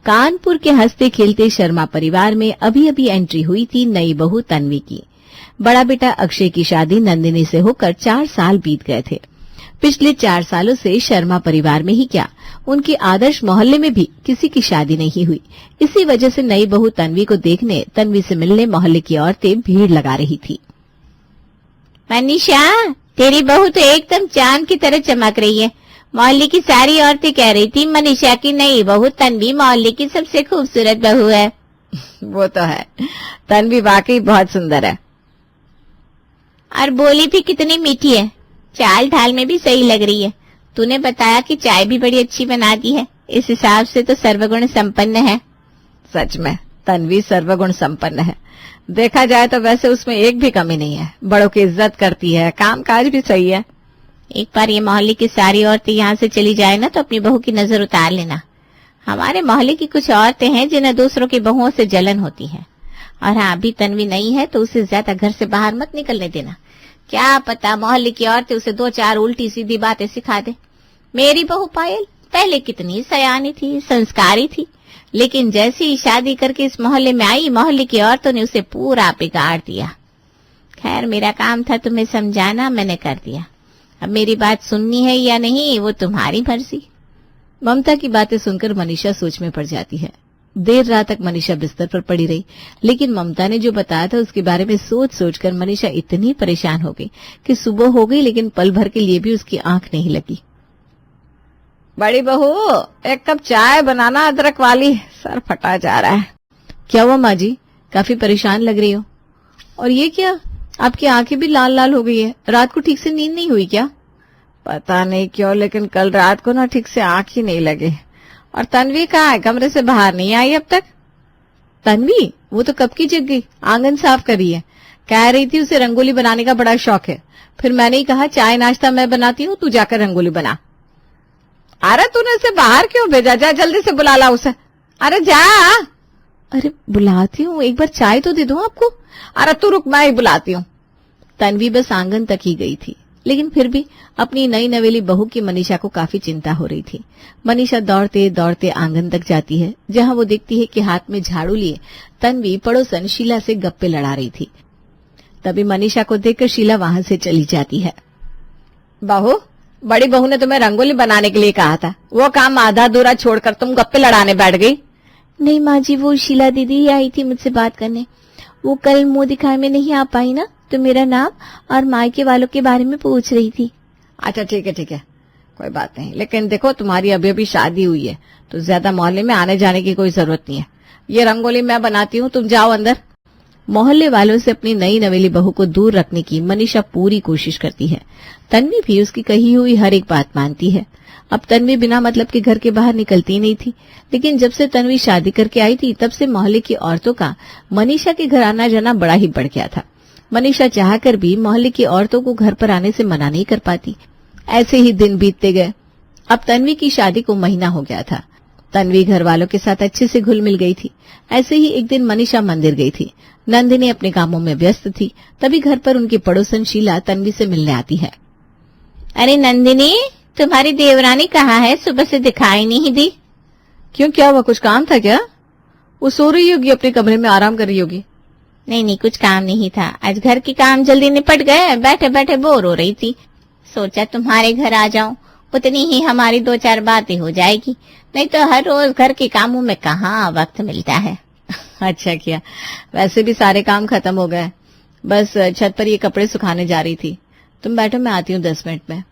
कानपुर के हंसते खेलते शर्मा परिवार में अभी अभी एंट्री हुई थी नई बहू तन्वी की। बड़ा बेटा अक्षय की शादी नंदिनी से होकर 4 साल बीत गए थे। पिछले 4 सालों से शर्मा परिवार में ही क्या, उनके आदर्श मोहल्ले में भी किसी की शादी नहीं हुई। इसी वजह से नई बहू तन्वी को देखने, तन्वी से मिलने मोहल्ले की औरतें भीड़ लगा रही थी। मनीषा, तेरी बहू तो एकदम चांद की तरह चमक रही है। मोहल्ले की सारी औरतें कह रही थी मनीषा की नई बहू तन्वी मोहल्ले की सबसे खूबसूरत बहू है। वो तो है, तन्वी वाकई बहुत सुंदर है। और बोली भी कितनी मीठी है, चाल ढाल में भी सही लग रही है। तूने बताया कि चाय भी बड़ी अच्छी बनाती है, इस हिसाब से तो सर्वगुण संपन्न है। सच में तन्वी सर्वगुण संपन्न है। देखा जाए तो वैसे उसमें एक भी कमी नहीं है। बड़ों की इज्जत करती है, काम काज भी सही है। एक बार ये मोहल्ले की सारी औरतें यहाँ से चली जाए ना तो अपनी बहू की नजर उतार लेना। हमारे मोहल्ले की कुछ औरतें हैं जिन्हें दूसरों की बहुओं से जलन होती है। और हाँ, अभी तन्वी नहीं है तो उसे ज्यादा घर से बाहर मत निकलने देना। क्या पता मोहल्ले की औरतें उसे 2-4 उल्टी सीधी बातें सिखा दे। मेरी बहू पायल पहले कितनी सयानी थी, संस्कारी थी, लेकिन जैसे ही शादी करके इस मोहल्ले में आई, मोहल्ले की औरतों ने उसे पूरा बिगाड़ दिया। खैर, मेरा काम था तुम्हें समझाना, मैंने कर दिया। अब मेरी बात सुननी है या नहीं वो तुम्हारी मर्जी। ममता की बातें सुनकर मनीषा सोच में पड़ जाती है। देर रात तक मनीषा बिस्तर पर पड़ी रही, लेकिन ममता ने जो बताया था उसके बारे में सोच सोचकर मनीषा इतनी परेशान हो गई कि सुबह हो गई लेकिन पल भर के लिए भी उसकी आंख नहीं लगी। बड़ी बहू, एक कप चाय बनाना अदरक वाली, सर फटा जा रहा है। क्या हुआ माँ जी, काफी परेशान लग रही हो। और ये क्या, आपकी आंखें भी लाल लाल हो गई है। रात को ठीक से नींद नहीं हुई क्या? पता नहीं क्यों, लेकिन कल रात को ना ठीक से आंख ही नहीं लगे। और तन्वी कहाँ है, कमरे से बाहर नहीं आई अब तक? तन्वी, वो तो कब की जग गई, आंगन साफ करी है। कह रही थी उसे रंगोली बनाने का बड़ा शौक है। फिर मैंने ही कहा चाय नाश्ता मैं बनाती हूँ, तू जाकर रंगोली बना। अरे तूने उसे बाहर क्यों भेजा, जा जल्दी से बुला ला उसे। अरे जा। अरे बुलाती हूँ, एक बार चाय तो दे दूं आपको। अरे तू रुक, मैं ही बुलाती हूँ। तन्वी बस आंगन तक ही गई थी, लेकिन फिर भी अपनी नई नवेली बहू की मनीषा को काफी चिंता हो रही थी। मनीषा दौड़ते दौड़ते आंगन तक जाती है, जहां वो देखती है कि हाथ में झाड़ू लिए तन्वी पड़ोसन शीला से गप्पे लड़ा रही थी। तभी मनीषा को देखकर शीला वहां से चली जाती है। बहू, बड़ी बहू ने तुम्हें रंगोली बनाने के लिए कहा था, वो काम आधा अधूरा छोड़कर तुम गप्पे लड़ाने बैठ गई। नहीं माँ जी, वो शीला दीदी ही आई थी मुझसे बात करने। वो कल मुंह दिखाए में नहीं आ पाई ना, तो मेरा नाम और मायके वालों के बारे में पूछ रही थी। अच्छा ठीक है, कोई बात नहीं, लेकिन देखो तुम्हारी अभी अभी शादी हुई है तो ज्यादा मोहल्ले में आने जाने की कोई जरूरत नहीं है। ये रंगोली मैं बनाती हूँ, तुम जाओ अंदर। मोहल्ले वालों से अपनी नई नवेली बहू को दूर रखने की मनीषा पूरी कोशिश करती है। तन्वी भी उसकी कही हुई हर एक बात मानती है। अब तन्वी बिना मतलब के घर के बाहर निकलती नहीं थी, लेकिन जब से तन्वी शादी करके आई थी तब से मोहल्ले की औरतों का मनीषा के घर आना जाना बड़ा ही बढ़ गया था। मनीषा चाहकर भी मोहल्ले की औरतों को घर पर आने से मना नहीं कर पाती। ऐसे ही दिन बीतते गए। अब तन्वी की शादी को महीना हो गया था। तन्वी घर वालों के साथ अच्छे से घुल मिल गई थी। ऐसे ही एक दिन मनीषा मंदिर गई थी। नंदिनी अपने कामों में व्यस्त थी। तभी घर पर उनकी पड़ोसन शीला तन्वी से मिलने आती है। अरे नंदिनी, तुम्हारी देवरानी कहाँ है, सुबह से दिखाई नहीं दी। क्यों, क्या हुआ, कुछ काम था क्या? वो सो रही होगी, अपने कमरे में आराम कर रही होगी। नहीं, कुछ काम नहीं था। आज घर के काम जल्दी निपट गए, बैठे बैठे बोर हो रही थी। सोचा तुम्हारे घर आ जाऊं, उतनी ही हमारी 2-4 बातें हो जाएगी। नहीं तो हर रोज घर के कामों में कहाँ वक्त मिलता है। अच्छा किया, वैसे भी सारे काम खत्म हो गए। बस छत पर ये कपड़े सुखाने जा रही थी। तुम बैठो, मैं आती हूँ 10 मिनट में।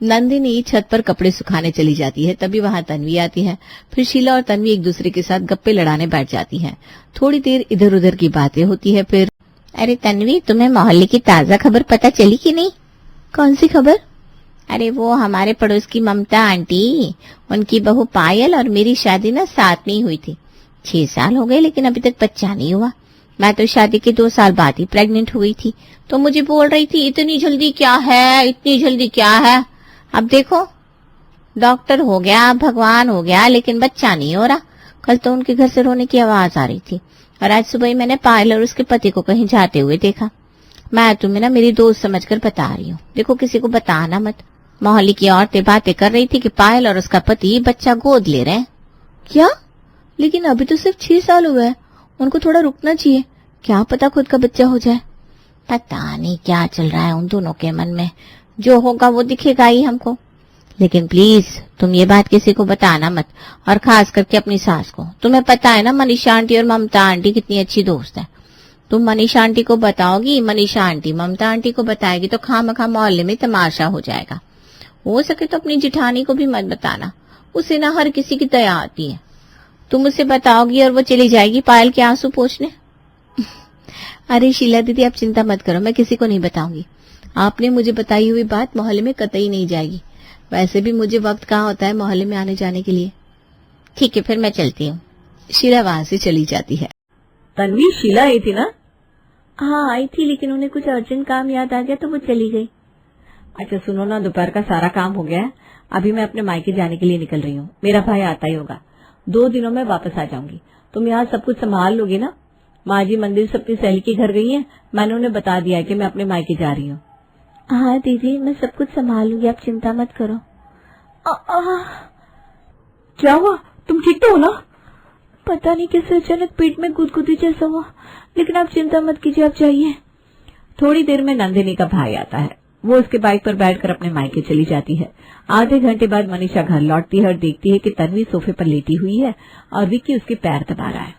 नंदिनी छत पर कपड़े सुखाने चली जाती है। तभी वहां तन्वी आती है। फिर शीला और तन्वी एक दूसरे के साथ गप्पे लड़ाने बैठ जाती हैं। थोड़ी देर इधर उधर की बातें होती है। फिर अरे तन्वी, तुम्हें मोहल्ले की ताजा खबर पता चली कि नहीं? कौन सी खबर? अरे वो हमारे पड़ोस की ममता आंटी, उनकी बहू पायल और मेरी शादी ना साथ में ही हुई थी। 6 साल हो गए लेकिन अभी तक बच्चा नहीं हुआ। मैं तो शादी के 2 साल बाद ही प्रेग्नेंट हुई थी। तो मुझे बोल रही थी इतनी जल्दी क्या है, इतनी जल्दी क्या है। अब देखो, डॉक्टर हो गया, भगवान हो गया, लेकिन बच्चा नहीं हो रहा। कल तो उनके घर से रोने की आवाज आ रही थी और आज सुबह ही मैंने पायल और उसके पति को कहीं जाते हुए देखा। मैं तुम्हें ना मेरी दोस्त समझकर बता रही हूँ, देखो किसी को बताना मत। मोहल्ले की औरतें बातें कर रही थी कि पायल और उसका पति बच्चा गोद ले रहे हैं। क्या? लेकिन अभी तो सिर्फ 6 साल हुआ है, उनको थोड़ा रुकना चाहिए, क्या पता खुद का बच्चा हो जाए। पता नहीं क्या चल रहा है उन दोनों के मन में, जो होगा वो दिखेगा ही हमको। लेकिन प्लीज तुम ये बात किसी को बताना मत, और खास करके अपनी सास को। तुम्हें पता है ना मनीषा आंटी और ममता आंटी कितनी अच्छी दोस्त है। तुम मनीषा आंटी को बताओगी, मनीषा आंटी ममता आंटी को बताएगी तो खामखा मोहल्ले में तमाशा हो जाएगा। हो सके तो अपनी जिठानी को भी मत बताना, उसे ना हर किसी की दया आती है। तुम उसे बताओगी और वो चली जाएगी पायल के आंसू पोंछने। अरे शीला दीदी आप चिंता मत करो, मैं किसी को नहीं बताऊंगी। आपने मुझे बताई हुई बात मोहल्ले में कतई नहीं जाएगी। वैसे भी मुझे वक्त कहाँ होता है मोहल्ले में आने जाने के लिए। ठीक है फिर मैं चलती हूँ। शीला वहां से चली जाती है। तन्वी, शीला आई थी ना? हाँ आई थी, लेकिन उन्हें कुछ अर्जेंट काम याद आ गया तो वो चली गई। अच्छा सुनो ना, दोपहर का सारा काम हो गया है, अभी मैं अपने मायके जाने के लिए निकल रही हूँ। मेरा भाई आता ही होगा, 2 दिनों में वापस आ जाऊंगी। तुम यहाँ सब कुछ संभाल लोगी ना? माँ जी मंदिर से अपनी सहेली के घर गई है, मैंने उन्हें बता दिया है कि मैं अपने मायके जा रही हूँ। हाँ दीदी मैं सब कुछ संभाल लूंगी, आप चिंता मत करो। क्या हुआ? तुम ठीक तो हो ना? पता नहीं कैसे अचानक पेट में गुदगुदी जैसा हुआ, लेकिन आप चिंता मत कीजिए, आप जाइए। थोड़ी देर में नंदिनी का भाई आता है, वो उसके बाइक पर बैठकर अपने मायके चली जाती है। आधे घंटे बाद मनीषा घर लौटती है और देखती है कि तन्वी सोफे पर लेटी हुई है और विक्की उसके पैर दबा रहा है।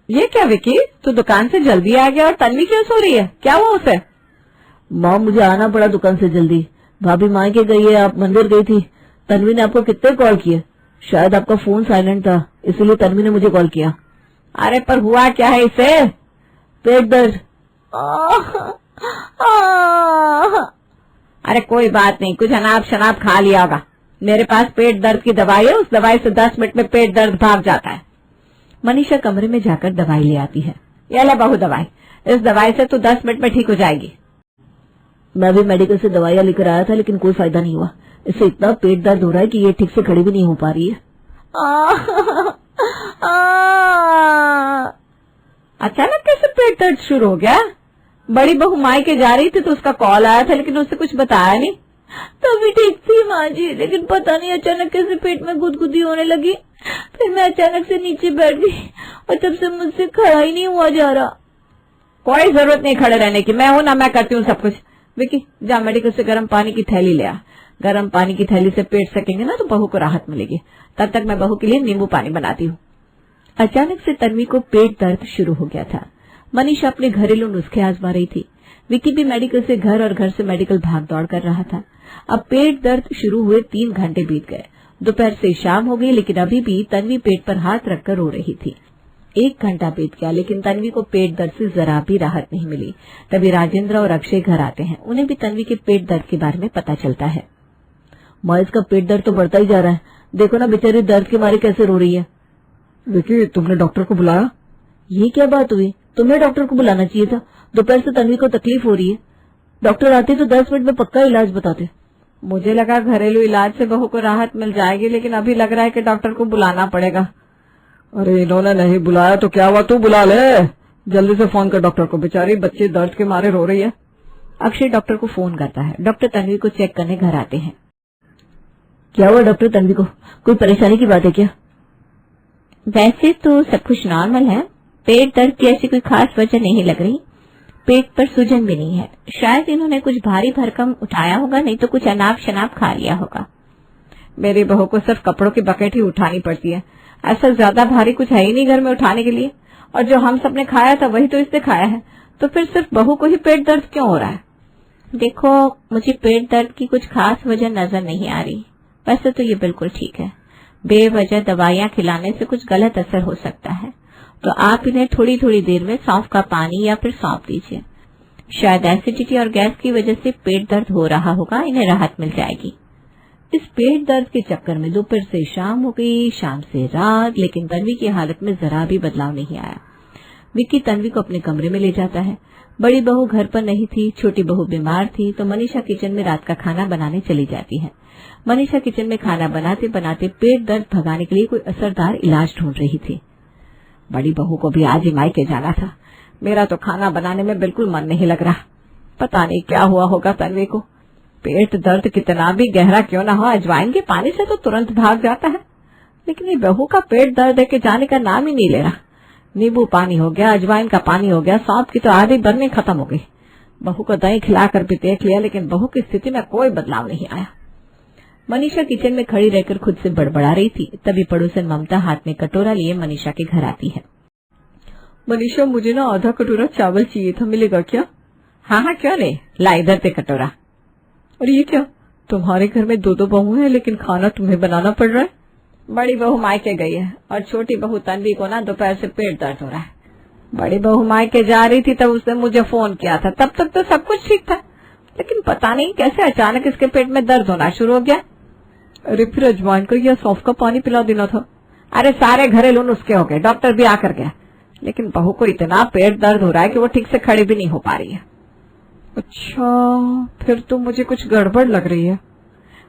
ये क्या विक्की, तू दुकान से जल्दी आ गया और तन्वी क्यों सो रही है? क्या हुआ उसे? माँ मुझे आना पड़ा दुकान से जल्दी, भाभी मायके गई है, आप मंदिर गई थी। तन्वी ने आपको कितने कॉल किए? शायद आपका फोन साइलेंट था, इसीलिए तन्वी ने मुझे कॉल किया। अरे पर हुआ क्या है इसे? पेट दर्द। अरे कोई बात नहीं, कुछ अनाप शनाप खा लिया होगा। मेरे पास पेट दर्द की दवाई है, उस दवाई से 10 मिनट में पेट दर्द भाग जाता है। मनीषा कमरे में जाकर दवाई ले आती है। ये ले बहू दवाई, इस दवाई से तू 10 मिनट में ठीक हो जाएगी। मैं भी मेडिकल से दवाइयाँ लेकर आया था, लेकिन कोई फायदा नहीं हुआ। इससे इतना पेट दर्द हो रहा है कि ये ठीक से खड़ी भी नहीं हो पा रही है। अचानक कैसे पेट दर्द शुरू हो गया? बड़ी बहू मायके जा रही थी तो उसका कॉल आया था, लेकिन उससे कुछ बताया नहीं। तभी ठीक थी माँ जी, लेकिन पता नहीं अचानक कैसे पेट में गुदगुदी होने लगी। फिर मैं अचानक से नीचे बैठ गई और तब से मुझसे खड़ा ही नहीं हुआ जा रहा। कोई जरूरत नहीं खड़े रहने की, मैं हूं ना, मैं करती हूँ सब कुछ। विकी जा मेडिकल से गर्म पानी की थैली ले आ। गर्म पानी की थैली से पेट सेकेंगे ना तो बहू को राहत मिलेगी। तब तक मैं बहू के लिए नींबू पानी बनाती हूँ। अचानक से तन्वी को पेट दर्द शुरू हो गया था। मनीषा अपने घरेलू नुस्खे आजमा रही थी। विकी भी मेडिकल से घर और घर से मेडिकल भाग दौड़ कर रहा था। अब पेट दर्द शुरू हुए 3 घंटे बीत गए। दोपहर से शाम हो गई, लेकिन अभी भी तन्वी पेट पर हाथ रखकर रो रही थी। 1 घंटा बीत गया, लेकिन तन्वी को पेट दर्द से जरा भी राहत नहीं मिली। तभी राजेंद्र और अक्षय घर आते हैं। उन्हें भी तन्वी के पेट दर्द के बारे में पता चलता है। माँ इसका पेट दर्द तो बढ़ता ही जा रहा है, देखो ना बेचारी दर्द के मारे कैसे रो रही है। विकी तुमने डॉक्टर को बुलाया? ये क्या बात हुई, तुमने डॉक्टर को बुलाना चाहिए था। दोपहर से तन्वी को तकलीफ हो रही है, डॉक्टर आते तो 10 मिनट में पक्का इलाज बताते। मुझे लगा घरेलू इलाज से बहू को राहत मिल जाएगी, लेकिन अभी लग रहा है कि डॉक्टर को बुलाना पड़ेगा। अरे इन्होंने नहीं बुलाया तो क्या हुआ, तू बुला ले, जल्दी से फोन कर डॉक्टर को, बेचारी बच्ची दर्द के मारे रो रही है। अक्षय डॉक्टर को फोन करता है। डॉक्टर तन्वी को चेक करने घर आते हैं। क्या हुआ डॉक्टर, तन्वी को कोई परेशानी की बात है क्या? वैसे तो सब कुछ नॉर्मल है, पेट दर्द की ऐसी कोई खास वजह नहीं लग रही। पेट पर सूजन भी नहीं है, शायद इन्होंने कुछ भारी भरकम उठाया होगा, नहीं तो कुछ अनाप शनाप खा लिया होगा। मेरी बहू को सिर्फ कपड़ों की बकेट ही उठानी पड़ती है, ऐसा ज्यादा भारी कुछ है ही नहीं घर में उठाने के लिए। और जो हम सबने खाया था वही तो इसने खाया है, तो फिर सिर्फ बहू को ही पेट दर्द क्यों हो रहा है? देखो मुझे पेट दर्द की कुछ खास वजह नजर नहीं आ रही। वैसे तो ये बिल्कुल ठीक है, बेवजह दवाइयाँ खिलाने से कुछ गलत असर हो सकता है, तो आप इन्हें थोड़ी थोड़ी देर में सौंफ का पानी या फिर सौंप दीजिए। शायद एसिडिटी और गैस की वजह से पेट दर्द हो रहा होगा, इन्हें राहत मिल जाएगी। इस पेट दर्द के चक्कर में दोपहर से शाम हो गई, शाम से रात, लेकिन तन्वी की हालत में जरा भी बदलाव नहीं आया। विक्की तन्वी को अपने कमरे में ले जाता है। बड़ी बहू घर पर नहीं थी, छोटी बहू बीमार थी, तो मनीषा किचन में रात का खाना बनाने चली जाती है। मनीषा किचन में खाना बनाते बनाते पेट दर्द भगाने के लिए कोई असरदार इलाज ढूंढ रही थी। बड़ी बहू को भी आज ही मायके जाना था, मेरा तो खाना बनाने में बिल्कुल मन नहीं लग रहा। पता नहीं क्या हुआ होगा तन्वी को, पेट दर्द कितना भी गहरा क्यों ना हो, अजवाइन के पानी से तो तुरंत भाग जाता है। लेकिन ये बहू का पेट दर्द है कि जाने का नाम ही नहीं ले रहा। नींबू पानी हो गया, अजवाइन का पानी हो गया, सौंफ की तो आधी बरनी खत्म हो गई। बहू को दही खिलाकर भी देख लिया, लेकिन बहू की स्थिति में कोई बदलाव नहीं आया। मनीषा किचन में खड़ी रहकर खुद से बड़बड़ा रही थी। तभी पड़ोसन ममता हाथ में कटोरा लिए मनीषा के घर आती है। मनीषा, मुझे ना आधा कटोरा चावल चाहिए था, मिलेगा क्या? हाँ, क्यों नहीं, ला इधर दे कटोरा। और ये क्या, तुम्हारे घर में दो बहू है लेकिन खाना तुम्हें बनाना पड़ रहा है? बड़ी बहू मायके गई है और छोटी बहू तन्वी को ना दोपहर से पेट दर्द हो रहा है। बड़ी बहू मायके जा रही थी तब उसने मुझे फोन किया था। तब तक तो सब कुछ ठीक था, लेकिन पता नहीं कैसे अचानक इसके पेट में दर्द होना शुरू हो गया। अरे फिर अजवाइन का या सौंफ का पानी पिला देना था। अरे सारे घरेलू नुस्खे हो गए, डॉक्टर भी आकर गया, लेकिन बहू को इतना पेट दर्द हो रहा है कि वो ठीक से खड़ी भी नहीं हो पा रही है। अच्छा, फिर तो मुझे कुछ गड़बड़ लग रही है।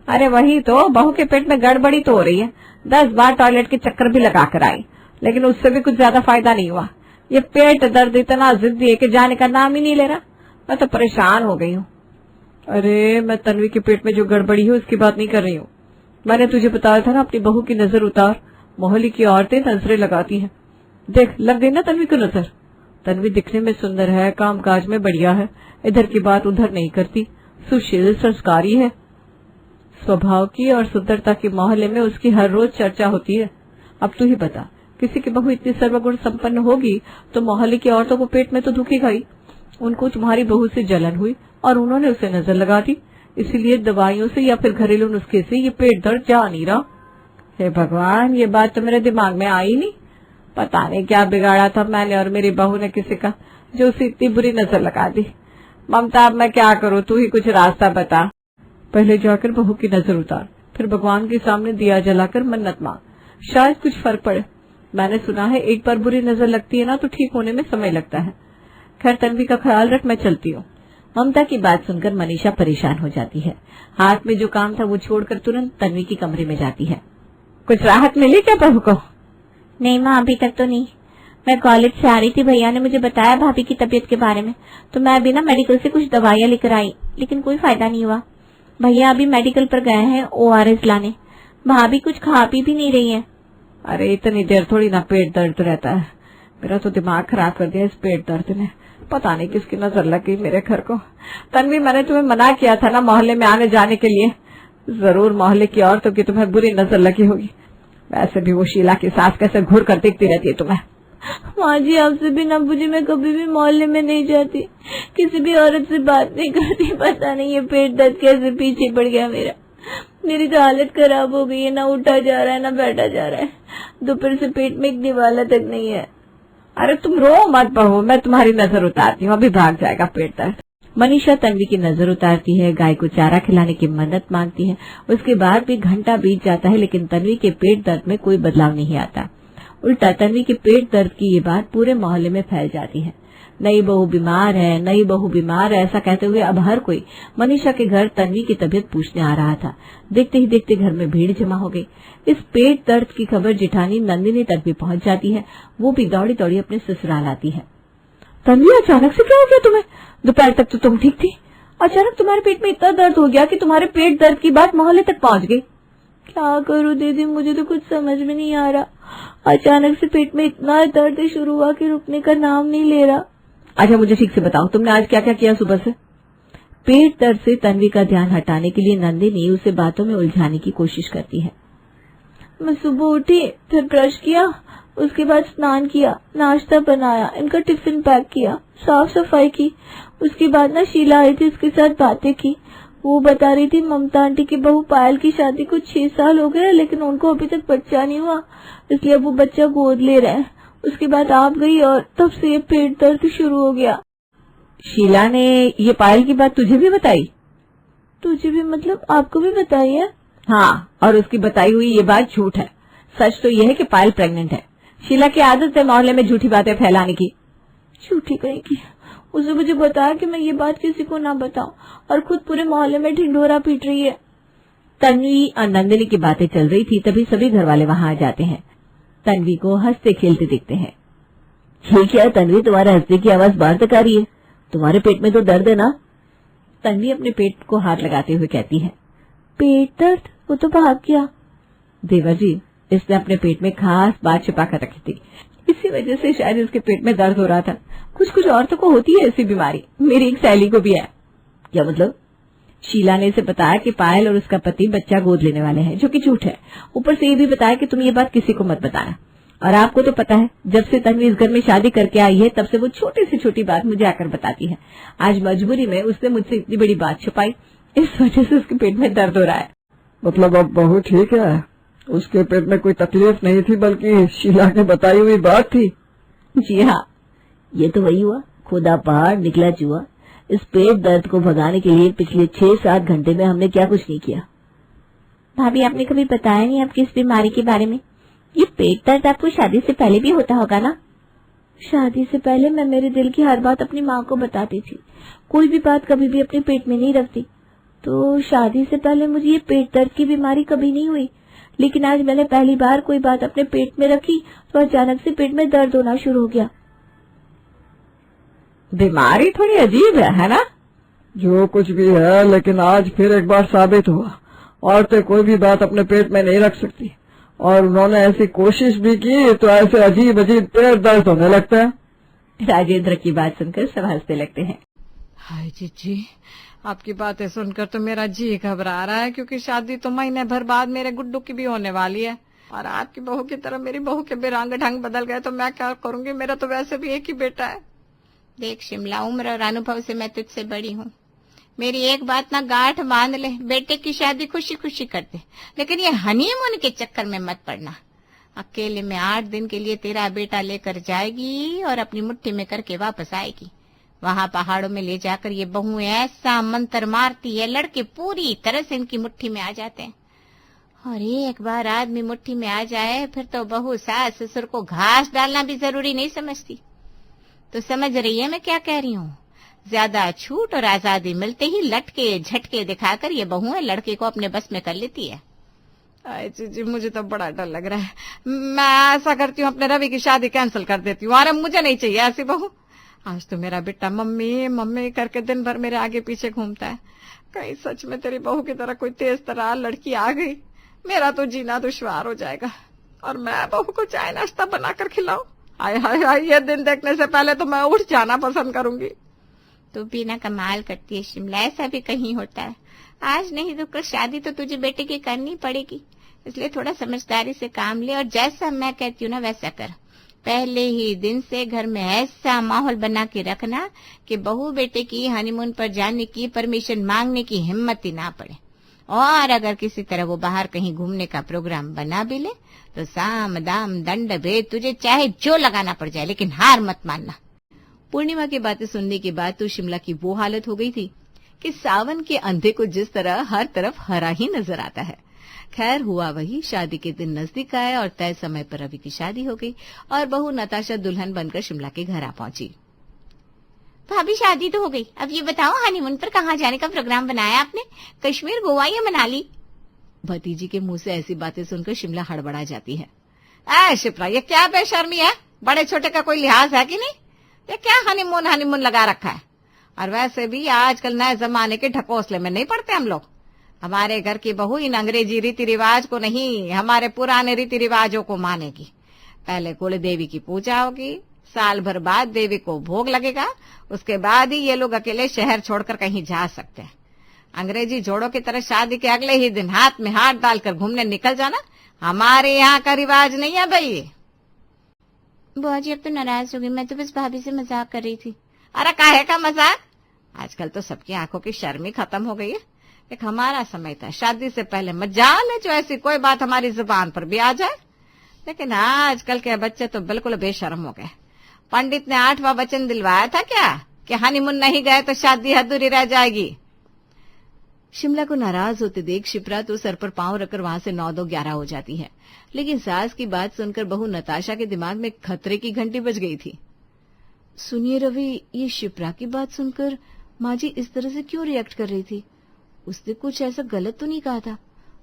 अरे वही तो, बहू के पेट में गड़बड़ी तो हो रही है। 10 बार टॉयलेट के चक्कर भी लगा कर आई, लेकिन उससे भी कुछ ज्यादा फायदा नहीं हुआ। ये पेट दर्द इतना जिद्दी है कि जाने का नाम ही नहीं ले रहा। मैं तो परेशान हो गई हूँ। अरे मैं तन्वी के पेट में जो गड़बड़ी है उसकी बात नहीं कर रही हूँ। मैंने तुझे बताया था ना, अपनी बहू की नजर उतार। मोहल्ले की औरतें नजरें लगाती हैं। देख, लग गई ना तन्वी को नजर। तन्वी दिखने में सुंदर है, कामकाज में बढ़िया है, इधर की बात उधर नहीं करती, सुशील संस्कारी है। स्वभाव की और सुंदरता की मोहल्ले में उसकी हर रोज चर्चा होती है। अब तू ही बता, किसी की बहू इतनी सर्वगुण संपन्न होगी तो मोहल्ले की औरतों को पेट में तो दुखेगा ही। उनको तुम्हारी बहू से जलन हुई और उन्होंने उसे नजर लगा दी, इसीलिए दवाइयों से या फिर घरेलू नुस्खे से ये पेट दर्द जा नहीं रहा। हे भगवान, ये बात तो मेरे दिमाग में आई नहीं। पता नहीं क्या बिगाड़ा था मैंने और मेरी बहू ने किसी का, जो उसे इतनी बुरी नजर लगा दी। ममता, अब मैं क्या करूँ, तू ही कुछ रास्ता बता। पहले जाकर बहू की नजर उतार, फिर भगवान के सामने दिया जलाकर मन्नत मांग, शायद कुछ फर्क पड़े। मैंने सुना है एक बार बुरी नजर लगती है ना तो ठीक होने में समय लगता है। खैर तन्वी का ख्याल रख, मैं चलती हूँ। ममता की बात सुनकर मनीषा परेशान हो जाती है। हाथ में जो काम था वो छोड़कर तुरंत तन्वी के कमरे में जाती है। कुछ राहत मिली क्या बहू को? नहीं माँ, अभी तक तो नहीं। मैं कॉलेज से आ रही थी, भैया ने मुझे बताया भाभी की तबीयत के बारे में, तो मैं अभी ना मेडिकल से कुछ दवाइयाँ लेकर आई, लेकिन कोई फायदा नहीं हुआ। भैया अभी मेडिकल पर गए हैं ORS लाने। भाभी कुछ खा पी भी नहीं रही है। अरे इतनी देर थोड़ी ना पेट दर्द रहता है। मेरा तो दिमाग खराब कर दिया इस पेट दर्द ने। पता नहीं किसकी नजर लग गई मेरे घर को। तन्वी, मैंने तुम्हें मना किया था ना मोहल्ले में आने जाने के लिए। जरूर मोहल्ले की औरतों की तुम्हें बुरी नजर लगी होगी। वैसे भी वो शीला की सास कैसे घूर कर देखती रहती है तुम्हें। माँ जी, आपसे बिना पूछे मैं कभी भी मोहल्ले में नहीं जाती, किसी भी औरत से बात नहीं करती। पता नहीं ये पेट दर्द कैसे पीछे पड़ गया मेरा। मेरी तो हालत खराब हो गई है, ना उठा जा रहा है ना बैठा जा रहा है। दोपहर से पेट में एक निवाला तक नहीं है। अरे तुम रो मत बहू, मैं तुम्हारी नजर उतारती हूँ, अभी भाग जाएगा पेट दर्द। मनीषा तन्वी की नजर उतारती है, गाय को चारा खिलाने की मन्नत मांगती है। उसके बाद भी घंटा बीत जाता है, लेकिन तन्वी के पेट दर्द में कोई बदलाव नहीं आता। उल्टा तन्वी के पेट दर्द की ये बात पूरे मोहल्ले में फैल जाती है। नई बहू बीमार है, नई बहू बीमार है, ऐसा कहते हुए अब हर कोई मनीषा के घर तन्वी की तबीयत पूछने आ रहा था। देखते ही देखते घर में भीड़ जमा हो गई। इस पेट दर्द की खबर जेठानी नंदिनी तक भी पहुंच जाती है। वो भी दौड़ी दौड़ी अपने ससुराल आती है। तन्वी, अचानक से क्या हो गया तुम्हें? दोपहर तक तो तुम ठीक थी, अचानक तुम्हारे पेट में इतना दर्द हो गया कि तुम्हारे पेट दर्द की बात मोहल्ले तक पहुंच गई। क्या करूँ दीदी, मुझे तो कुछ समझ में नहीं आ रहा। अचानक से पेट में इतना दर्द शुरू हुआ कि रुकने का नाम नहीं ले रहा। अच्छा मुझे ठीक से बताओ, तुमने आज क्या क्या किया सुबह से? पेट दर्द से तन्वी का ध्यान हटाने के लिए नंदिनी उसे बातों में उलझाने की कोशिश करती है। मैं सुबह उठी, फिर ब्रश किया, उसके बाद स्नान किया, नाश्ता बनाया, इनका टिफिन पैक किया, साफ सफाई की। उसके बाद ना शीला आई थी, उसके साथ बातें की। वो बता रही थी ममता आंटी की बहू पायल की शादी को 6 साल हो गए, लेकिन उनको अभी तक बच्चा नहीं हुआ, इसलिए वो बच्चा गोद ले रहे हैं। उसके बाद आप गई और तब से ये पेट दर्द शुरू हो गया। शीला ने ये पायल की बात तुझे भी बताई? तुझे भी मतलब आपको भी बताई है? हाँ, और उसकी बताई हुई ये बात झूठ है। सच तो यह है कि पायल प्रेग्नेंट है। शीला की आदत है मोहल्ले में झूठी बातें फैलाने की। झूठी कहेगी। उसने मुझे बताया कि मैं ये बात किसी को ना बताऊं, और खुद पूरे मोहल्ले में ढिंढोरा पीट रही है। तन्वी और नंदिनी की बातें चल रही थी, तभी सभी घर वाले वहां आ जाते हैं। तन्वी को हंसते खेलते दिखते हैं। ये क्या तन्वी, तुम्हारे हंसने की आवाज बाहर तक आ रही है? तुम्हारे पेट में तो दर्द है ना? तन्वी अपने पेट को हाथ लगाते हुए कहती है। पेट दर्द? वो तो भाग गया। देवर जी, इसने अपने पेट में खास बात छिपा कर रखी थी। इसी वजह से शायद इसके पेट में दर्द हो रहा था। कुछ कुछ औरतों को होती है ऐसी बीमारी, मेरी एक सहेली को भी है। क्या मतलब? शीला ने इसे बताया कि पायल और उसका पति बच्चा गोद लेने वाले हैं, जो कि झूठ है। ऊपर से ये भी बताया कि तुम ये बात किसी को मत बताना। और आपको तो पता है, जब से तन्वी इस घर में शादी करके आई है तब से वो छोटी से छोटी बात मुझे आकर बताती है। आज मजबूरी में उसने मुझसे इतनी बड़ी बात छुपाई, इस वजह से उसके पेट में दर्द हो रहा है। मतलब अब बहू ठीक है? उसके पेट में कोई तकलीफ नहीं थी, बल्कि शीला ने बताई हुई बात थी। जी हाँ, ये तो वही हुआ, खुदा पहाड़ निकला चूहा। इस पेट दर्द को भगाने के लिए पिछले 6-7 घंटे में हमने क्या कुछ नहीं किया। भाभी, आपने कभी बताया नहीं आपकी इस बीमारी के बारे में। ये पेट दर्द आपको शादी से पहले भी होता होगा ना? शादी से पहले मैं मेरे दिल की हर बात अपनी माँ को बताती थी, कोई भी बात कभी भी अपने पेट में नहीं रखती। तो शादी से पहले मुझे ये पेट दर्द की बीमारी कभी नहीं हुई, लेकिन आज मैंने पहली बार कोई बात अपने पेट में रखी तो अचानक से पेट में दर्द होना शुरू हो गया। बीमारी थोड़ी अजीब है ना? जो कुछ भी है, लेकिन आज फिर एक बार साबित हुआ, औरतें कोई भी बात अपने पेट में नहीं रख सकती। और उन्होंने ऐसी कोशिश भी की तो ऐसे अजीब अजीब पेट दर्द होने लगता है। राजेंद्र की बात सुनकर सब हंसने लगते हैं। हाय जीजी, आपकी बातें सुनकर तो मेरा जी घबरा रहा है, क्योंकि शादी तो महीने भर बाद मेरे गुड्डू की भी होने वाली है। और आपकी बहू की तरह मेरी बहू के भी रंग ढंग बदल गए तो मैं क्या करूंगी? मेरा तो वैसे भी एक ही बेटा है। देख शिमला, उम्र और अनुभव से मैं तुझसे बड़ी हूँ। मेरी एक बात ना गांठ बांध ले, बेटे की शादी खुशी खुशी कर दे, लेकिन ये हनीमून के चक्कर में मत पड़ना। अकेले में 8 दिन के लिए तेरा बेटा लेकर जाएगी और अपनी मुट्ठी में करके वापस आएगी। वहां पहाड़ों में ले जाकर ये बहू ऐसा मंत्र मारती है, लड़के पूरी तरह से इनकी मुट्ठी में आ जाते हैं। और एक बार आदमी मुट्ठी में आ जाए फिर तो बहू सास ससुर को घास डालना भी जरूरी नहीं समझती। तो समझ रही है मैं क्या कह रही हूँ? ज्यादा छूट और आजादी मिलते ही लटके झटके दिखाकर ये बहू लड़के को अपने बस में कर लेती है। जी मुझे तो बड़ा डर लग रहा है। मैं ऐसा करती हूँ, अपने रवि की शादी कैंसिल कर देती हूँ। अरे मुझे नहीं चाहिए ऐसी बहू। आज तो मेरा बेटा मम्मी मम्मी करके दिन भर मेरे आगे पीछे घूमता है। कहीं सच में तेरी बहू की तरह कोई तेज तरार लड़की आ गई, मेरा तो जीना दुश्वार हो जाएगा। और मैं बहू को चाय नाश्ता बनाकर खिलाऊं? हाय हाय हाय, ये दिन देखने से पहले तो मैं उठ जाना पसंद करूंगी। तू भी ना कमाल करती है शिमला, ऐसा भी कहीं होता है। आज नहीं तो कल शादी तो तुझे बेटे की करनी पड़ेगी, इसलिए थोड़ा समझदारी से काम ले और जैसा मैं कहती हूँ ना वैसा कर। पहले ही दिन से घर में ऐसा माहौल बना के रखना कि बहू बेटे की हनीमून पर जाने की परमिशन मांगने की हिम्मत ही ना पड़े। और अगर किसी तरह वो बाहर कहीं घूमने का प्रोग्राम बना भी ले तो साम दाम दंड भेद तुझे चाहे जो लगाना पड़ जाए, लेकिन हार मत मानना। पूर्णिमा की बातें सुनने के बाद तो शिमला की वो हालत हो गई थी कि सावन के अंधे को जिस तरह हर तरफ हरा ही नजर आता है। खैर हुआ वही, शादी के दिन नजदीक आए और तय समय पर रवि की शादी हो गई और बहू नताशा दुल्हन बनकर शिमला के घर आ पहुंची। भाभी शादी तो हो गई, अब ये बताओ हनीमून पर कहाँ जाने का प्रोग्राम बनाया आपने? कश्मीर, गोवा या मनाली? भतीजी के मुंह से ऐसी बातें सुनकर शिमला हड़बड़ा जाती है। शिप्रा, ये क्या बेशर्मी है? बड़े छोटे का कोई लिहाज है कि नहीं? ये क्या हनीमून हनीमून लगा रखा है? और वैसे भी आजकल नए जमाने के ढकोसले में नहीं पड़ते हम लोग। हमारे घर की बहू इन अंग्रेजी रीति रिवाज को नहीं, हमारे पुराने रीति रिवाजों को मानेगी। पहले कुल देवी की पूजा होगी, साल भर बाद देवी को भोग लगेगा, उसके बाद ही ये लोग अकेले शहर छोड़कर कहीं जा सकते हैं। अंग्रेजी जोड़ों की तरह शादी के अगले ही दिन हाथ में हाथ डालकर घूमने निकल जाना हमारे यहाँ का रिवाज नहीं है भाई। बुआ जी अब तो नाराज हो गई, मैं तो बस भाभी से मजाक कर रही थी। अरे काहे का मजाक? आजकल तो सबकी आंखों की शर्म ही खत्म हो गई है। एक हमारा समय था, शादी से पहले मजाल है जो ऐसी कोई बात हमारी जुबान पर भी आ जाए। लेकिन आजकल के बच्चे तो बिल्कुल बेशर्म हो गए। पंडित ने 8वां वचन दिलवाया था क्या कि हनीमून नहीं गए तो शादी अधूरी रह जाएगी। शिमला को नाराज होते देख शिप्रा तो सर पर पांव रखकर वहां से 9-2-11 हो जाती है। लेकिन सास की बात सुनकर बहू नताशा के दिमाग में खतरे की घंटी बज गई थी। सुनिए रवि, ये शिप्रा की बात सुनकर माँ जी इस तरह से क्यों रिएक्ट कर रही थी? उसने कुछ ऐसा गलत तो नहीं कहा था?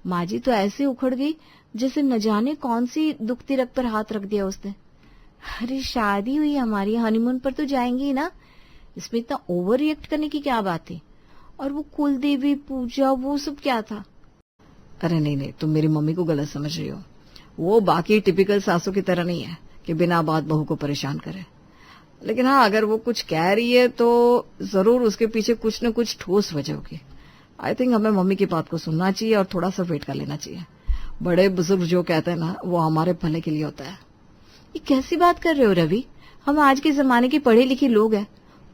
माँ जी तो ऐसे उखड़ गई जैसे न जाने कौन सी दुखती रग पर हाथ रख दिया उसने। अरे शादी हुई हमारी, हनीमून पर तो जाएंगी ही ना, इसमें इतना ओवर रिएक्ट करने की क्या बात है? और वो कुल देवी पूजा वो सब क्या था? अरे नहीं, तुम मेरी मम्मी को गलत समझ रही हो। वो बाकी टिपिकल सासों की तरह नहीं है कि बिना बात बहू को परेशान करे। लेकिन हाँ, अगर वो कुछ कह रही है तो जरूर उसके पीछे कुछ न कुछ ठोस वजह होगी। आई थिंक हमें मम्मी की बात को सुनना चाहिए और थोड़ा सा वेट कर लेना चाहिए। बड़े बुजुर्ग जो कहते हैं ना, वो हमारे भले के लिए होता है। ये कैसी बात कर रहे हो रवि? हम आज के जमाने के पढ़े लिखे लोग हैं,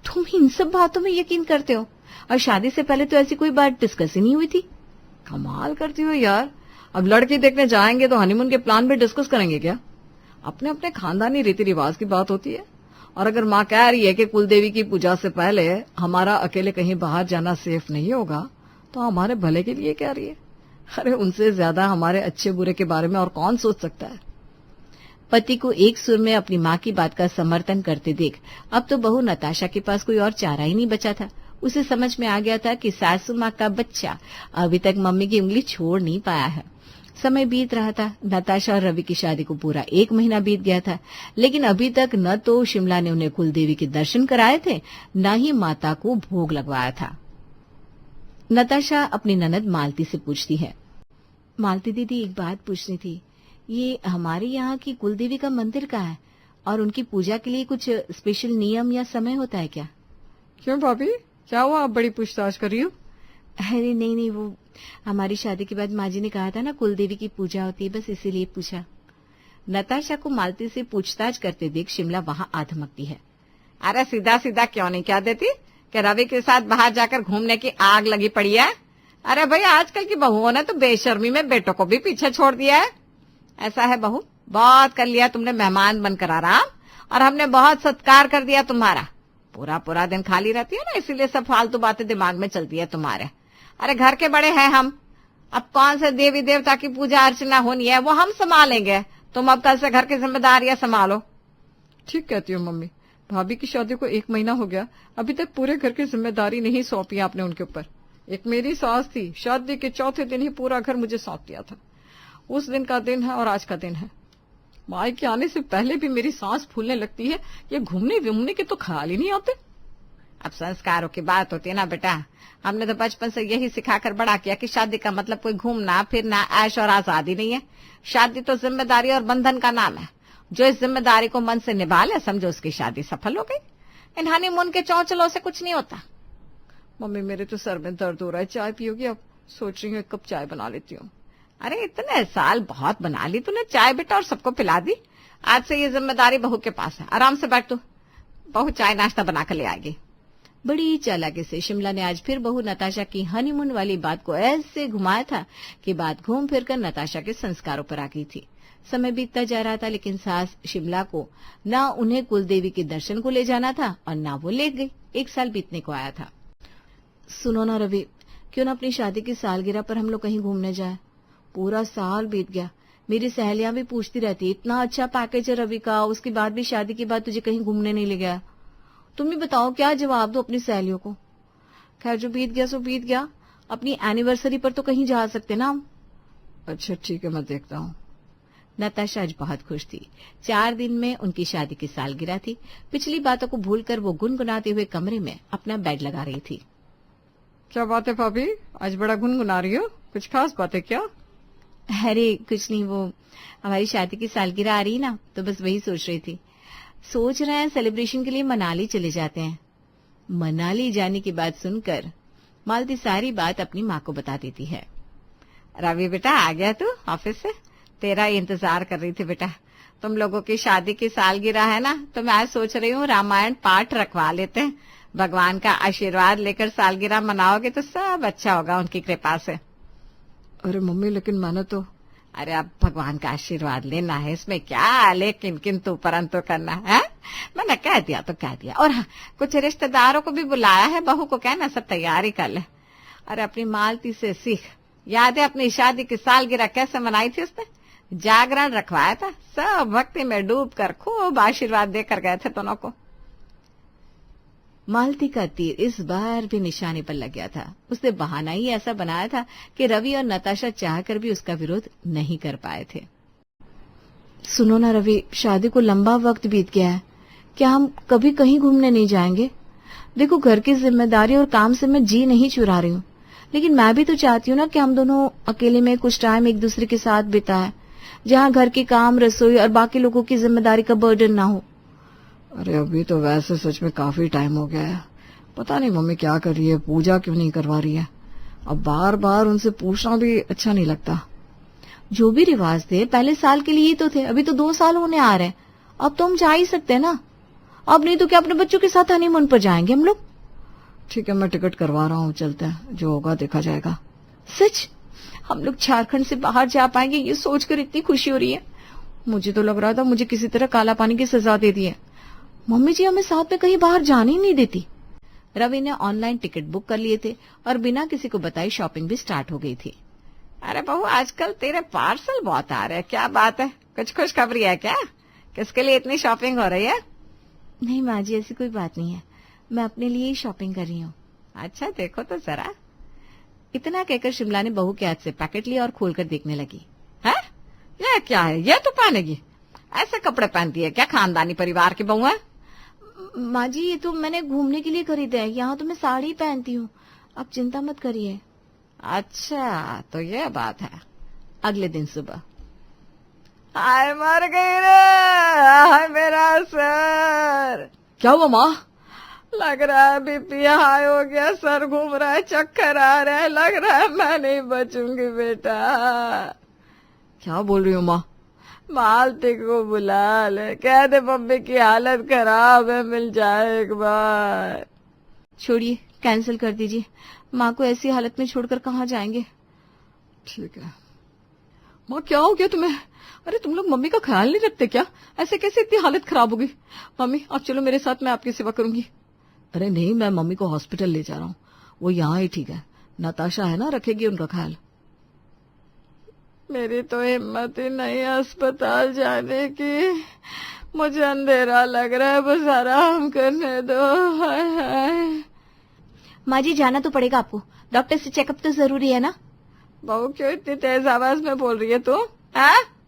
तुम इन सब बातों में यकीन करते हो? और शादी से पहले तो ऐसी कोई बात डिस्कस ही नहीं हुई थी। कमाल करती हो यार। अब लड़की देखने जाएंगे तो हनीमून के प्लान भी डिस्कस करेंगे क्या? अपने अपने खानदानी रीति रिवाज की बात होती है। और अगर माँ कह रही है कि कुलदेवी की पूजा से पहले हमारा अकेले कहीं बाहर जाना सेफ नहीं होगा, तो हमारे भले के लिए कह रही है। अरे उनसे ज्यादा हमारे अच्छे बुरे के बारे में और कौन सोच सकता है। पति को एक सुर में अपनी माँ की बात का समर्थन करते देख अब तो बहू नताशा के पास कोई और चारा ही नहीं बचा था। उसे समझ में आ गया था कि सासू माँ का बच्चा अभी तक मम्मी की उंगली छोड़ नहीं पाया है। समय बीत रहा था। नताशा और रवि की शादी को पूरा 1 महीना बीत गया था, लेकिन अभी तक न तो शिमला ने उन्हें कुलदेवी के दर्शन कराए थे, न ही माता को भोग लगवाया था। नताशा अपनी ननद मालती से पूछती है, मालती दीदी एक बात पूछनी थी, ये हमारे यहाँ की कुलदेवी का मंदिर कहाँ है और उनकी पूजा के लिए कुछ स्पेशल नियम या समय होता है क्या? क्यों भाभी, क्या हुआ? आप बड़ी पूछताछ कर रही हो? अरे नहीं, वो हमारी शादी के बाद माँ जी ने कहा था ना कुलदेवी की पूजा होती है, बस इसीलिए पूछा। नताशा को मालती से पूछताछ करते देख शिमला वहां आ धमकती है। अरे सीधा सीधा क्यों नहीं कह देती कि रवि के साथ बाहर जाकर घूमने की आग लगी पड़ी है? अरे भाई, आजकल की बहुओं ने तो बेशर्मी में बेटों को भी पीछे छोड़ दिया है। ऐसा है बहू, बहुत कर लिया तुमने मेहमान बनकर आराम, और हमने बहुत सत्कार कर दिया तुम्हारा। पूरा पूरा दिन खाली रहती है ना, इसीलिए सब फालतू बातें दिमाग में चलती है तुम्हारे। अरे घर के बड़े हैं हम, अब कौन से देवी देवता की पूजा अर्चना होनी है वो हम संभालेंगे। तुम अब कल से घर की जिम्मेदारियां संभालो। ठीक कहती हो मम्मी। भाभी की शादी को 1 महीना हो गया, अभी तक पूरे घर की जिम्मेदारी नहीं सौंपी आपने उनके ऊपर। एक मेरी सास थी, शादी के चौथे दिन ही पूरा घर मुझे सौंप दिया था। उस दिन का दिन है और आज का दिन है। माई के आने से पहले भी मेरी सांस फूलने लगती है, ये घूमने वूमने के तो ख्याल ही नहीं आते। अब संस्कारों की बात होती है ना बेटा, हमने तो बचपन से यही सिखाकर बड़ा किया कि शादी का मतलब कोई घूमना फिरना ऐश और आजादी नहीं है। शादी तो जिम्मेदारी और बंधन का नाम है। जो इस जिम्मेदारी को मन से निभा ले, समझो उसकी शादी सफल हो गई। इन हनीमून के चौचलों से कुछ नहीं होता। मम्मी मेरे तो सर में दर्द हो रहा है, चाय पियोगी? अब सोच रही हूँ 1 कप चाय बना लेती हूँ। अरे इतने साल बहुत बना ली तूने चाय बेटा, और सबको पिला दी। आज से ये जिम्मेदारी बहू के पास है। आराम से बैठ तू, बहू चाय नाश्ता बना कर ले आएगी। बड़ी चालाकी से शिमला ने आज फिर बहू नताशा की हनीमून वाली बात को ऐसे घुमाया था कि बात घूम फिरकर नताशा के संस्कारों पर आ गई थी। समय बीतता जा रहा था, लेकिन सास शिमला को न उन्हें कुलदेवी के दर्शन को ले जाना था और न वो ले गई। 1 साल बीतने को आया था। सुनो ना रवि, क्यों ना अपनी शादी की सालगिरह पर हम लोग कहीं घूमने जाए? पूरा साल बीत गया, मेरी सहेलियां भी पूछती रहती, इतना अच्छा पैकेज है रवि का, उसके बाद भी शादी के बाद तुझे कहीं घूमने नहीं ले गया। तुम ही बताओ क्या जवाब दो अपनी सहेलियों को। खैर जो बीत गया सो बीत गया, अपनी एनिवर्सरी पर तो कहीं जा सकते ना हम। अच्छा ठीक है, मैं देखता हूँ। नताशा आज बहुत खुश थी। 4 दिन में उनकी शादी की सालगिरह थी। पिछली बातों को भूलकर वो गुनगुनाते हुए कमरे में अपना बेड लगा रही थी। क्या बात है भाभी, आज बड़ा गुनगुना रही हो? कुछ खास बात है क्या? अरे कुछ नहीं, वो हमारी शादी की सालगिरह आ रही ना, तो बस वही सोच रही थी। सोच रहे हैं सेलिब्रेशन के लिए मनाली चले जाते हैं। मनाली जाने की बात सुनकर मालती सारी बात अपनी माँ को बता देती है। रवि बेटा आ गया तू ऑफिस से? तेरा इंतजार कर रही थी बेटा। तुम लोगों की शादी की सालगिरह है ना, तो मैं आज सोच रही हूँ रामायण पाठ रखवा लेते हैं। भगवान का आशीर्वाद लेकर सालगिरह मनाओगे तो सब अच्छा होगा उनकी कृपा से। अरे मम्मी, लेकिन मैंने तो। अरे अब भगवान का आशीर्वाद लेना है, इसमें क्या लेकिन किंतु परंतु करना है? मैंने कह दिया तो कह दिया। और हाँ, कुछ रिश्तेदारों को भी बुलाया है, बहू को कहना सब तैयारी कर ले। अरे अपनी मालती से सीख। याद है अपनी शादी की सालगिरह कैसे मनाई थी उसने? जागरण रखवाया था, सब भक्ति में डूब कर खूब आशीर्वाद देकर गए थे दोनों को। मालती का तीर इस बार भी निशाने पर लग गया था। उसने बहाना ही ऐसा बनाया था कि रवि और नताशा चाहकर भी उसका विरोध नहीं कर पाए थे। सुनो ना रवि, शादी को लंबा वक्त बीत गया है, क्या हम कभी कहीं घूमने नहीं जाएंगे? देखो घर की जिम्मेदारी और काम से मैं जी नहीं चुरा रही हूँ, लेकिन मैं भी तो चाहती हूँ ना कि हम दोनों अकेले में कुछ टाइम एक दूसरे के साथ बिताएं। जहाँ घर के काम, रसोई और बाकी लोगों की जिम्मेदारी का बर्डन ना हो। अरे अभी तो वैसे सच में काफी टाइम हो गया है। पता नहीं मम्मी क्या कर रही है, पूजा क्यों नहीं करवा रही है। अब बार बार उनसे पूछना भी अच्छा नहीं लगता। जो भी रिवाज थे पहले साल के लिए ही तो थे, अभी तो 2 साल होने आ रहे हैं। अब तो हम जा ही सकते हैं ना। अब नहीं तो क्या अपने बच्चों के साथ हनीमून पर जाएंगे हम लोग। ठीक है, मैं टिकट करवा रहा हूँ, चलते हैं, जो होगा देखा जाएगा। सच हम लोग झारखंड से बाहर जा पाएंगे ये सोचकर इतनी खुशी हो रही है। मुझे तो लग रहा था मुझे किसी तरह काला पानी की सजा दे दी है। मम्मी जी हमें साथ में कहीं बाहर जाने ही नहीं देती। रवि ने ऑनलाइन टिकट बुक कर लिए थे और बिना किसी को बताई शॉपिंग भी स्टार्ट हो गई थी। अरे बहू, आजकल तेरे पार्सल बहुत आ रहे हैं, क्या बात है? कुछ खुशखबरी है क्या? किसके लिए इतनी शॉपिंग हो रही है? नहीं माँ जी, ऐसी कोई बात नहीं है, मैं अपने लिए ही शॉपिंग कर रही हूँ। अच्छा देखो तो जरा। इतना कहकर शिमला ने बहू के हाथ से पैकेट लिया और खोलकर देखने लगी। है ये क्या है? ये तो पहनेगी? ऐसे कपड़े पहनती है क्या? खानदानी परिवार की बहू है? माँ जी ये तो मैंने घूमने के लिए खरीदा है, यहाँ तो मैं साड़ी पहनती हूँ, आप चिंता मत करिए। अच्छा तो ये बात है। अगले दिन सुबह हाय मर गई रे, हाय मेरा सर। क्या हुआ माँ? लग रहा है बीपी हाई हो गया, सर घूम रहा है, चक्कर आ रहा है, लग रहा है मैं नहीं बचूंगी बेटा। क्या बोल रही हो माँ? मालती को बुला ले, कह दे मम्मी की हालत खराब है, मिल जाए एक बार। छोड़िए, कैंसिल कर दीजिए, माँ को ऐसी हालत में छोड़कर कहाँ जाएंगे। ठीक है। माँ क्या हो गया तुम्हें? अरे तुम लोग मम्मी का ख्याल नहीं रखते क्या? ऐसे कैसे इतनी हालत खराब हो गई? मम्मी आप चलो मेरे साथ, मैं आपकी सेवा करूंगी। अरे नहीं, मैं मम्मी को हॉस्पिटल ले जा रहा हूँ, वो यहाँ ही ठीक है। नताशा है ना, रखेगी उनका ख्याल। मेरी तो हिम्मत ही नहीं है अस्पताल जाने की, मुझे अंधेरा लग रहा है, बस आराम करने दो। हाय हाय। माँ जी जाना तो पड़ेगा आपको, डॉक्टर से चेकअप तो जरूरी है ना। बहू क्यों इतनी तेज आवाज में बोल रही है तू?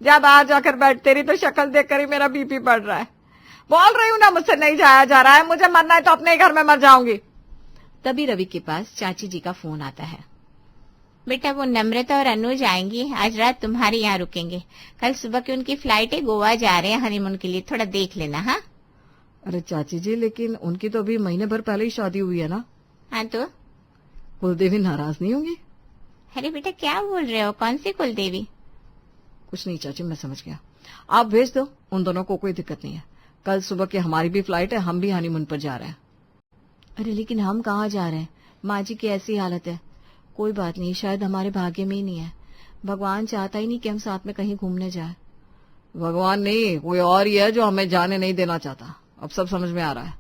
जा बाहर जाकर बैठ, तेरी तो शक्ल देखकर ही मेरा बीपी बढ़ रहा है। बोल रही हूँ ना, मुझसे नहीं जाया जा रहा है, मुझे मरना है तो अपने ही घर में मर जाऊंगी। तभी रवि के पास चाची जी का फोन आता है। बेटा वो नम्रता और अनुज आएंगी, आज रात तुम्हारे यहाँ रुकेंगे, कल सुबह की उनकी फ्लाइट है, गोवा जा रहे हैं हनीमून के लिए, थोड़ा देख लेना। हाँ अरे चाची जी, लेकिन उनकी तो अभी महीने भर पहले ही शादी हुई है ना। हाँ तो कुलदेवी नाराज नहीं होंगी? अरे बेटा क्या बोल रहे हो, कौन सी कुलदेवी? कुछ नहीं चाची, मैं समझ गया, आप भेज दो, उन दोनों को कोई दिक्कत नहीं है। कल सुबह की हमारी भी फ्लाइट है, हम भी हनीमून पर जा रहे हैं। अरे लेकिन हम कहाँ जा रहे हैं, माँ जी की ऐसी हालत है। कोई बात नहीं, शायद हमारे भाग्य में ही नहीं है, भगवान चाहता ही नहीं कि हम साथ में कहीं घूमने जाए। भगवान नहीं, कोई और ही है जो हमें जाने नहीं देना चाहता। अब सब समझ में आ रहा है।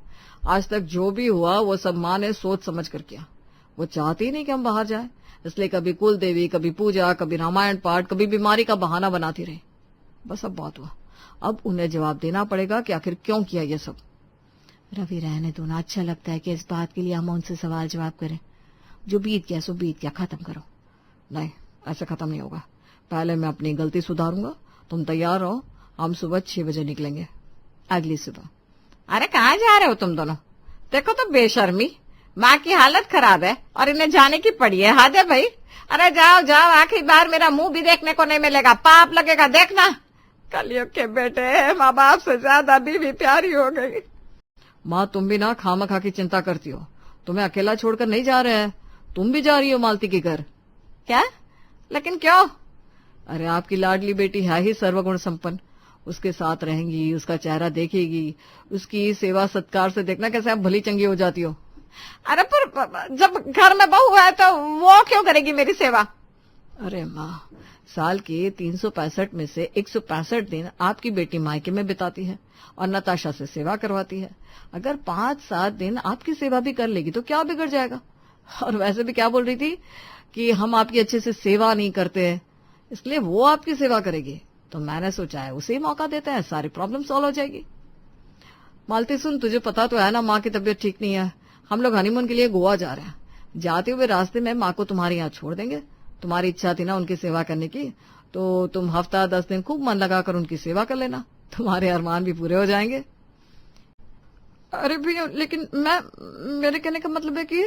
आज तक जो भी हुआ वो सब माँ ने सोच समझ कर किया। वो चाहती ही नहीं कि हम बाहर जाए, इसलिए कभी कुल देवी, कभी पूजा, कभी रामायण पाठ, कभी बीमारी का बहाना बनाती रही। बस अब बहुत हुआ, अब उन्हें जवाब देना पड़ेगा कि आखिर क्यों किया ये सब। रवि रहने दो ना, अच्छा लगता है कि इस बात के लिए हम उनसे सवाल जवाब करें। जो बीत गया सो बीत गया, खत्म करो। नहीं, ऐसे खत्म नहीं होगा। पहले मैं अपनी गलती सुधारूंगा। तुम तैयार रहो, हम सुबह 6 बजे निकलेंगे। अगली सुबह। अरे कहाँ जा रहे हो तुम दोनों? देखो तो बेशर्मी, माँ की हालत खराब है और इन्हें जाने की पड़ी है। हद है भाई। अरे जाओ जाओ, आखिरी बार मेरा मुंह भी देखने को नहीं मिलेगा, पाप लगेगा देखना। कलयुग के बेटे, माँ बाप से ज्यादा बीवी प्यारी हो गई। माँ तुम भी ना खामखा की चिंता करती हो। तुम्हें अकेला छोड़कर नहीं जा रहे हैं, तुम भी जा रही हो मालती के घर। क्या? लेकिन क्यों? अरे आपकी लाडली बेटी है ही सर्वगुण संपन्न, उसके साथ रहेंगी, उसका चेहरा देखेगी, उसकी सेवा सत्कार से देखना कैसे आप भली चंगी हो जाती हो। अरे पर जब घर में बहू है तो वो क्यों करेगी मेरी सेवा? अरे माँ, साल के 365 में से 165 दिन आपकी बेटी मायके में बिताती है और नताशा से सेवा करवाती है। अगर 5-7 दिन आपकी सेवा भी कर लेगी तो क्या बिगड़ जाएगा। और वैसे भी क्या बोल रही थी कि हम आपकी अच्छे से सेवा नहीं करते हैं, इसलिए वो आपकी सेवा करेगी। तो मैंने सोचा है उसे मौका देते हैं, सारी प्रॉब्लम सॉल्व हो जाएगी। मालती सुन, तुझे पता तो है ना माँ की तबीयत ठीक नहीं है। हम लोग हनीमून के लिए गोवा जा रहे हैं। जाते हुए रास्ते में माँ को तुम्हारे यहाँ छोड़ देंगे। तुम्हारी इच्छा थी ना उनकी सेवा करने की, तो तुम हफ्ता 10 दिन खूब मन लगाकर उनकी सेवा कर लेना, तुम्हारे अरमान भी पूरे हो जाएंगे। अरे भैया, लेकिन मेरे कहने का मतलब है कि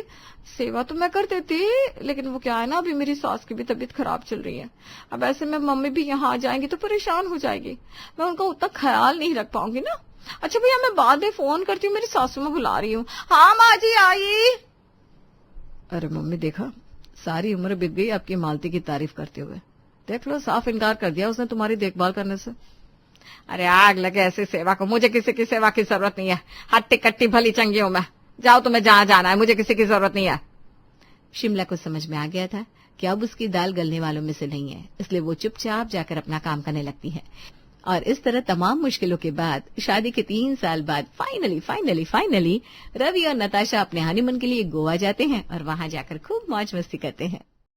सेवा तो मैं कर देती, लेकिन वो क्या है ना, अभी मेरी सास की भी तबीयत खराब चल रही है। अब ऐसे में मम्मी भी यहाँ आ जाएंगी तो परेशान हो जाएगी, मैं उनका उतना ख्याल नहीं रख पाऊंगी ना। अच्छा भैया, मैं बाद में फोन करती हूँ, मेरी सासू माँ बुला रही हूँ। हाँ माँ जी आई। अरे मम्मी, देखा, सारी उम्र बीत गई आपकी मालती की तारीफ करते हुए। देख लो, साफ इनकार कर दिया उसने तुम्हारी देखभाल करने से। अरे आग लगे ऐसी सेवा को, मुझे किसी की सेवा की जरूरत नहीं है। हट्टी कट्टी भली चंगी हूं मैं। जाओ तुम्हें जहां जाना है, मुझे किसी की जरूरत नहीं है। शिमला को समझ में आ गया था कि अब उसकी दाल गलने वालों में से नहीं है, इसलिए वो चुपचाप जाकर अपना काम करने लगती है। और इस तरह तमाम मुश्किलों के बाद शादी के 3 साल बाद फाइनली रवि और नताशा अपने हनीमून के लिए गोवा जाते हैं और वहां जाकर खूब मौज मस्ती करते हैं।